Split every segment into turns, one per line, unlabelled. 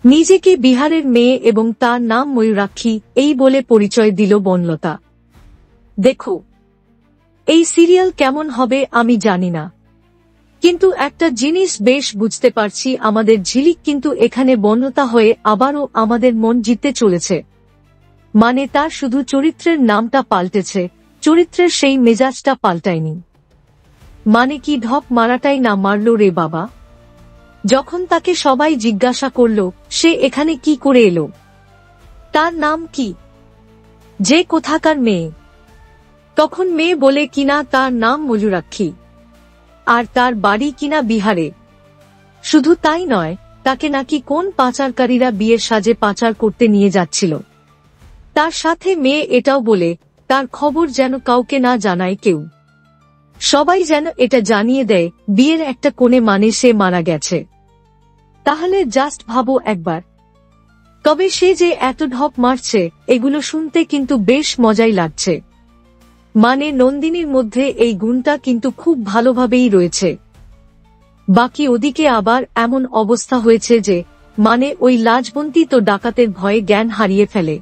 নিজেকে বিহারের মেয়ে এবং তার নাম ময়ূরাক্ষী এই বলে পরিচয় দিল বনলতা। দেখো, এই সিরিয়াল কেমন হবে আমি জানি না, কিন্তু একটা জিনিস বেশ বুঝতে পারছি, আমাদের ঝিলিক কিন্তু এখানে বনলতা হয়ে আবারও আমাদের মন জিততে চলেছে। মানে তার শুধু চরিত্রের নামটা পাল্টেছে, চরিত্রের সেই মেজাজটা পাল্টায়নি। মানে কি ঢপ মারাটাই না মারল রে বাবা। যখন তাকে সবাই জিজ্ঞাসা করল সে এখানে কি করে এলো, তার নাম কি, যে কোথাকার মেয়ে, তখন মেয়ে বলে কিনা তার নাম ময়ূরাক্ষী, আর তার বাড়ি কিনা বিহারে। শুধু তাই নয়, তাকে নাকি কোন পাচারকারীরা বিয়ের সাজে পাচার করতে নিয়ে যাচ্ছিল। তার সাথে মেয়ে এটাও বলে তার খবর যেন কাউকে না জানায় কেউ, সবাই যেন এটা জানিয়ে দেয় বিয়ের একটা কোণে, মানে সে মারা গেছে। তাহলে জাস্ট ভাবো একবার। তবে সে যে এত ঢপ মারছে এগুলো শুনতে কিন্তু বেশ মজাই লাগছে। মানে নন্দিনীর মধ্যে এই গুণটা কিন্তু খুব ভালোভাবেই রয়েছে। বাকি ওদিকে আবার এমন অবস্থা হয়েছে যে মানে ওই লাজবন্তী তো ডাকাতের ভয়ে জ্ঞান হারিয়ে ফেলে।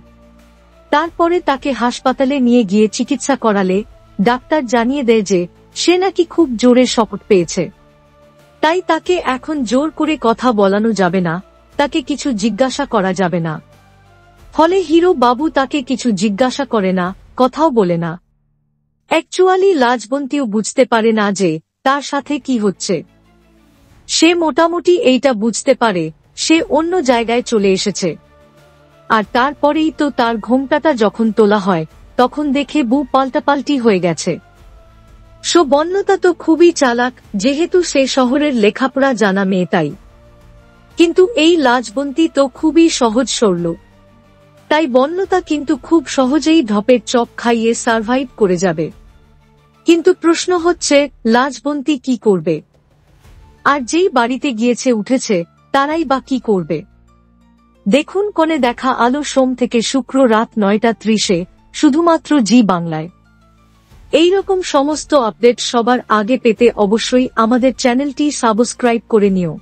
তারপরে তাকে হাসপাতালে নিয়ে গিয়ে চিকিৎসা করালে ডাক্তার জানিয়ে দেয় যে সে নাকি খুব জোরে শপথ পেয়েছে, তাই তাকে এখন জোর করে কথা বলানো যাবে না, তাকে কিছু জিজ্ঞাসা করা যাবে না। ফলে হিরো বাবু তাকে কিছু জিজ্ঞাসা করে না, কথাও বলে না। অ্যাকচুয়ালি লাজবন্তীও বুঝতে পারে না যে তার সাথে কি হচ্ছে। সে মোটামুটি এইটা বুঝতে পারে সে অন্য জায়গায় চলে এসেছে। আর তারপরেই তো তার ঘোমটাটা যখন তোলা হয় তখন দেখে বউ পাল্টাপাল্টি হয়ে গেছে। বনলতা তো খুবই চালাক, যেহেতু সে শহরের লেখাপড়া জানা মেয়ে তাই। কিন্তু এই লাজবন্তী তো খুবই সহজ সরল, তাই বনলতা কিন্তু খুব সহজেই ঢপের চপ খাইয়ে সারভাইভ করে যাবে। কিন্তু প্রশ্ন হচ্ছে লাজবন্তী কি করবে, আর যেই বাড়িতে গিয়েছে উঠেছে তারাই বা কি করবে। দেখুন কোণে দেখা আলো, সোম থেকে শুক্র রাত 9:30 শুধুমাত্র জি বাংলায়। এইরকম সমস্ত আপডেট সবার আগে পেতে অবশ্যই আমাদের চ্যানেলটি সাবস্ক্রাইব করে নিও।